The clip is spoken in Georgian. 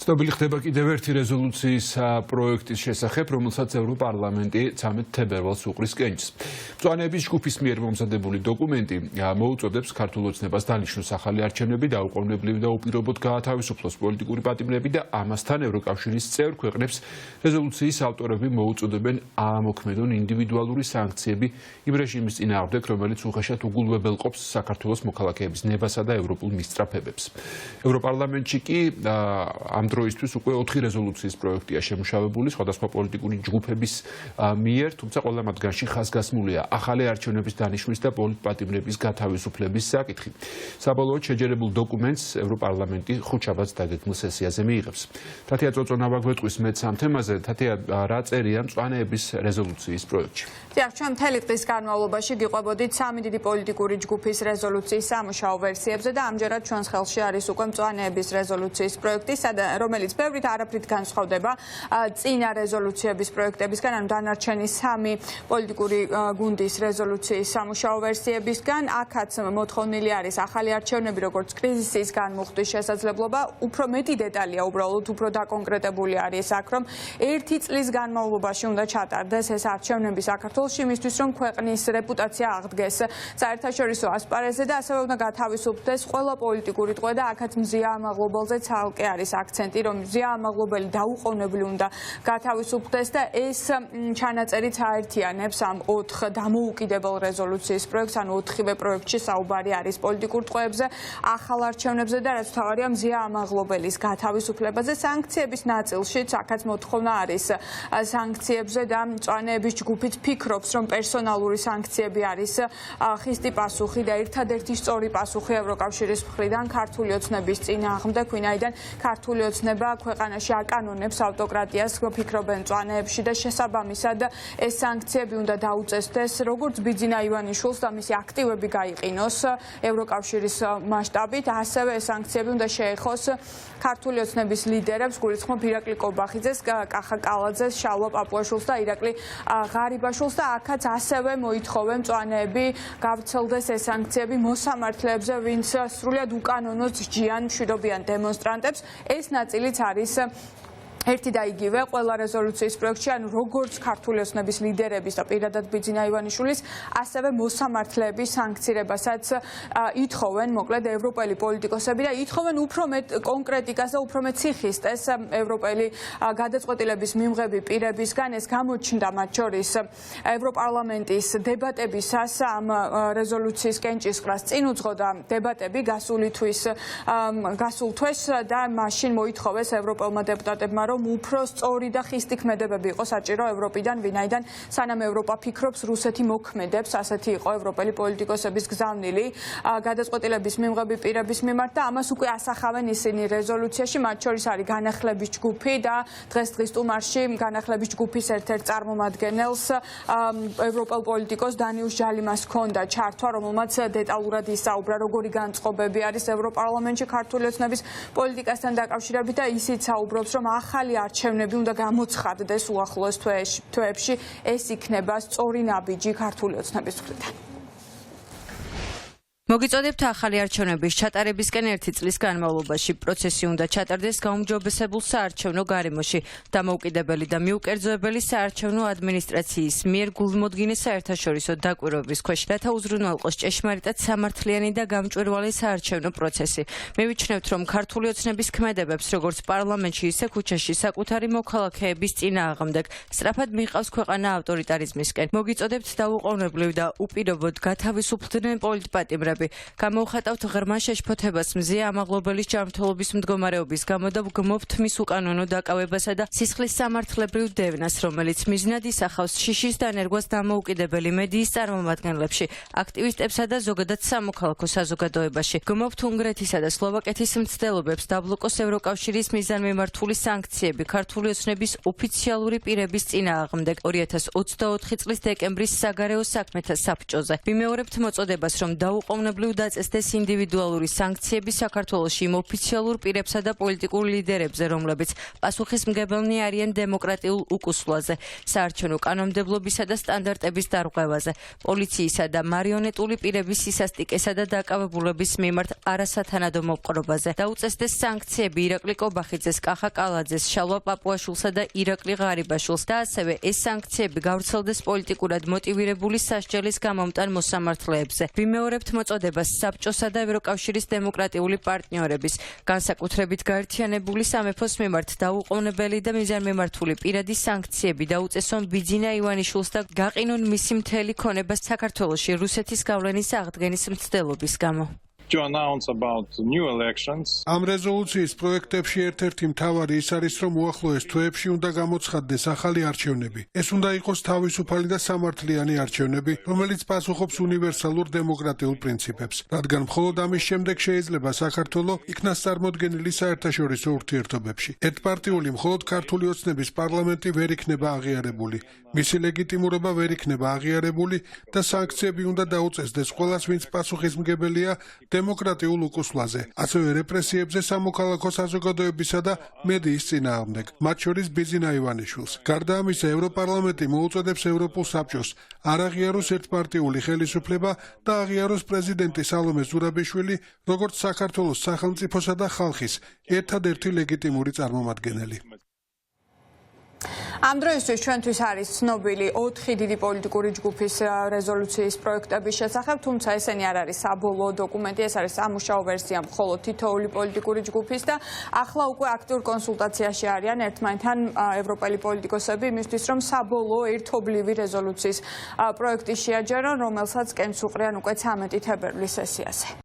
ცნობილი ხდება კიდევ ერთი რეზოლუციის პროექტის შესახებ, რომელსაც ევროპარლამენტი 13 თებერვალს უყრის კენჭს. მწვანეების ჯგუფის მიერ მომზადებული დოკუმენტი მოუწოდებს ქართულ ოცნებას დანიშნოს ახალი არჩევნები, დაუყოვნებლივ და უპირობოდ გაათავისუფლოს პოლიტიკური პატიმრები და ამასთან ევროკავშირის წევრ ქვეყნებს რეზოლუციის ავტორები მოუწოდებენ აამოქმედონ ინდივიდუალური სანქციები იმ რეჟიმის წინააღმდეგ, რომელიც უხეშად უგულვებელყოფს საქართველოს მოქალაქეების ნებასა და ევროპულ მისწრაფებებს. ევროპარლამენტში კი ამ დროისთვის უკვე 4 რეზოლუციის პროექტია შემუშავებული სხვადასხვა პოლიტიკური ჯგუფების მიერ, თუმცა ყველა მათგანში ხაზგასმულია ახალი არჩევნების დანიშვნის და პოლიტპატიმრების გათავისუფლების საკითხი. საბოლოოდ შეჯერებულ დოკუმენტს ევროპარლამენტი ხუთშაბათს დაგეგმილ სესიაზე მიიღებს. თათია წოწონავა გვეტყვის მეც ამ თემაზე. თათია, რა წერია მწვანეების რეზოლუციის პროექტში? ჩვენ მთელი დღის განმავლობაში გიყვებოდით სამი დიდი პოლიტიკური ჯგუფის რეზოლუციის სამუშაო ვერსიებზე და ამჯერად ჩვენს ხელში არის უკვე მწვანეების რეზოლუციის პროექტი, რომელიც ბევრით არაფრით განსხვავდება წინა რეზოლუციების პროექტებისგან, ანუ დანარჩენი სამი პოლიტიკური გუნდის რეზოლუციის სამუშაო ვერსიებისგან. აქაც მოთხოვნილი არის ახალი არჩევნები, როგორც კრიზისის განმუხტვის შესაძლებლობა. უფრო მეტი დეტალია, უბრალოდ უფრო დაკონკრეტებული არის აქ, რომ 1 წლის განმავლობაში უნდა ჩატარდეს ეს არჩევნები საქართველოში, იმისთვის რომ ქვეყნის რეპუტაცია აღდგეს საერთაშორისო ასპარეზზე და ასევე უნდა გათავისუფლდეს ყველა პოლიტიკური ტყვე და აქაც მზია ამაღლობელზე ცალკე არის აქცენტი, რომ მზია ამაღლობელი დაუყოვნებლივ უნდა გათავისუფლდეს და ეს ჩანაწერიც აერთიანებს ამ 4 დამოუკიდებელ რეზოლუციის პროექტს, ანუ 4-ვე პროექტში საუბარი არის პოლიტიკურ ტყვეებზე, ახალ არჩევნებზე და რაც მთავარია მზია ამაღლობელის გათავისუფლებაზე. სანქციების ნაწილშიც აქაც მოთხოვნა არის სანქციებზე და მწვანეების ჯგუფით ფიქრობს, რომ პერსონალური სანქციები არის ხისტი პასუხი და ერთადერთი სწორი პასუხი ევროკავშირის მხრიდან ქართული ოცნების წინააღმდეგ, ვინაიდან ქართული ოცნება ქვეყანაში აკანონებს ავტოკრატიას, ფიქრობენ მწვანეებში და შესაბამისად ეს სანქციები უნდა დაუწესდეს როგორც ბიძინა ივანიშვილს და მისი აქტივები გაიყინოს ევროკავშირის მასშტაბით, ასევე ეს სანქციები უნდა შეეხოს ქართული ოცნების ლიდერებს, გულისხმობ ირაკლი კობახიძეს, კახა კალაძეს, შალვა პაპუაშვილს და ირაკლი ღარიბაშვილს და აქაც ასევე მოითხოვენ მწვანეები გავრცელდეს ეს სანქციები მოსამართლეებზე, ვინც სრულად უკანონოდ სჯიან მშვიდობიან დემონსტრანტებს. ეს ნაწილიც არის ერთი და იგივე ყველა რეზოლუციის პროექტში, ანუ როგორც ქართული ოცნების ლიდერების და პირადად ბიძინა ივანიშვილის, ასევე მოსამართლეების სანქცირებასაც ითხოვენ, მოკლედ ევროპელი პოლიტიკოსები და ითხოვენ უფრო მეტ კონკრეტიკას და უფრო მეტ სიხისტეს ევროპელი გადაწყვეტილების მიმღები პირებისგან. ეს გამოჩნდა მათ შორის ევროპარლამენტის დებატებისას ამ რეზოლუციის კენჭისყრას წინ უძღოდა დებატები გასულ თვეს და მაშინ მოითხოვეს ევროპელმა დეპუტატებმა, რომ უფრო სწორი და ხისტი ქმედებები იყო საჭირო ევროპიდან, ვინაიდან სანამ ევროპა ფიქრობს, რუსეთი მოქმედებს, ასეთი იყო ევროპელი პოლიტიკოსების გზავნილი გადაწყვეტილების მიმღები პირების მიმართ და ამას უკვე ასახავენ ისინი რეზოლუციაში, მათ შორის არის განახლების ჯგუფი და დღეს სტუმარში განახლების ჯგუფის ერთ-ერთ წარმომადგენელს ევროპელ პოლიტიკოს დანიუს ჟალიმას ჰქონდა ჩართვა, რომელმაც დეტალურად ისაუბრა, როგორი განწყობები არის ევროპარლამენტში ქართული ოცნების პოლიტიკასთან დაკავშირებით და ისიც საუბრობს, რომ ახალი არჩევნები უნდა გამოცხადდეს უახლოეს თვეებში. ეს იქნება სწორი ნაბიჯი ქართული ოცნების მხრიდან. მოგიწოდებთ ახალი არჩევნების ჩატარებისკენ 1 წლის განმავლობაში. პროცესი უნდა ჩატარდეს გაუმჯობესებულ საარჩევნო გარემოში. დამოუკიდებელი და მიუკერძოებელი საარჩევნო ადმინისტრაციის მიერ გულმოდგინე საერთაშორისო დაკვირვების ქვეშ, რათა უზრუნველყოს ჭეშმარიტად სამართლიანი და გამჭვირვალე საარჩევნო პროცესი. მივიჩნევთ, რომ ქართული ოცნების ქმედებებს, როგორც პარლამენტში, ისე ქუჩაში, საკუთარი მოქალაქეების წინააღმდეგ სწრაფად მიჰყავს ქვეყანა ავტორიტარიზმისკენ. მოგიწოდებთ დაუყოვნებლივ და უპირობოდ გათავისუფლდნენ პოლიტპატიმრები. გამოვხატავთ ღრმა შეშფოთებას მზია ამაღლობელის ჯანმრთელობის მდგომარეობის გამო და ვგმობთ მის უკანონო დაკავებასა და სისხლის სამართლებრივ დევნას, რომელიც მიზნად ისახავს შიშის დანერგვას დამოუკიდებელი მედიის წარმომადგენლებში, აქტივისტებსა და ზოგადად სამოქალაქო საზოგადოებაში. ვგმობთ უნგრეთისა და სლოვაკეთის მცდელობებს დაბლოკოს ევროკავშირის მიზანმიმართული სანქციები ქართული ოცნების ოფიციალური პირების წინააღმდეგ 2024 წლის დეკემბრის საგარეო საქმეთა საბჭოზე. ვიმეორებთ მოწოდებას, რომ დაუყოვნებლივ ჩვეულებრივ დაწესდეს ინდივიდუალური სანქციები საქართველოში იმ ოფიციალურ პირებსა და პოლიტიკურ ლიდერებზე, რომლებიც პასუხისმგებელნი არიან დემოკრატიულ უკუსვლაზე, საარჩევნო კანონმდებლობისა და სტანდარტების დარღვევაზე, პოლიციისა და მარიონეტული პირების სისასტიკესა და დაკავებულების მიმართ არასათანადო მოპყრობაზე. დაუწესდეს სანქციები ირაკლი კობახიძეს, კახა კალაძეს, შალვა პაპუაშვილსა და ირაკლი ღარიბაშვილს და ასევე ეს სანქციები გავრცელდეს პოლიტიკურად მოტივირებული სასჯელის გამომტან მოსამართლეებზე. ვიმეორებთ მოწოდებას საბჭოსა და ევროკავშირის დემოკრატიული პარტნიორების, განსაკუთრებით გაერთიანებული სამეფოს მიმართ დაუყოვნებელი და მიზანმიმართული პირადი სანქციები დაუწესონ ბიძინა ივანიშვილს და გაყინონ მისი მთელი ქონება საქართველოში რუსეთის გავლენის აღდგენის მცდელობის გამო. ამ რეზოლუციის პროექტებში ერთ-ერთი მთავარი ის არის, რომ უახლოეს თვეებში უნდა გამოცხადდეს ახალი არჩევნები. ეს უნდა იყოს თავისუფალი და სამართლიანი არჩევნები, რომელიც პასუხობს უნივერსალურ დემოკრატიულ პრინციპებს, რადგან მხოლოდ ამის შემდეგ შეიძლება საქართველო იქნას წარმოდგენილი საერთაშორისო ურთიერთობებში. ერთპარტიული მხოლოდ ქართული ოცნების პარლამენტი ვერ იქნება აღიარებული. მისი ლეგიტიმურობა ვერ იქნება აღიარებული და სანქციები უნდა დაუწესდეს ყველას, ვინც პასუხისმგებელია დემოკრატიულ უკუსვლაზე, ასევე რეპრესიებზე სამოქალაქო საზოგადოებისა და მედიის წინააღმდეგ, მათ შორის ბიძინა ივანიშვილს. გარდა ამისა, ევროპარლამენტი მოუწოდებს ევროპულ საბჭოს არ აღიაროს ერთპარტიული ხელისუფლება და აღიაროს პრეზიდენტი სალომე ზურაბიშვილი, როგორც საქართველოს სახელმწიფოსა და ხალხის ერთადერთი ლეგიტიმური წარმომადგენელი. ამ დროისთვის ჩვენთვის არის ცნობილი 4 დიდი პოლიტიკური ჯგუფის რეზოლუციის პროექტების შესახებ, თუმცა ესენი არ არის საბოლოო დოკუმენტი, ეს არის სამუშაო ვერსია მხოლოდ თითოეული პოლიტიკური ჯგუფის და ახლა უკვე აქტიურ კონსულტაციაში არიან ერთმანეთთან ევროპელი პოლიტიკოსები იმისთვის, რომ საბოლოო ერთობლივი რეზოლუციის პროექტი შეაჯერონ, რომელსაც კენს უყრიან უკვე 13 თებერვლის სესიაზე.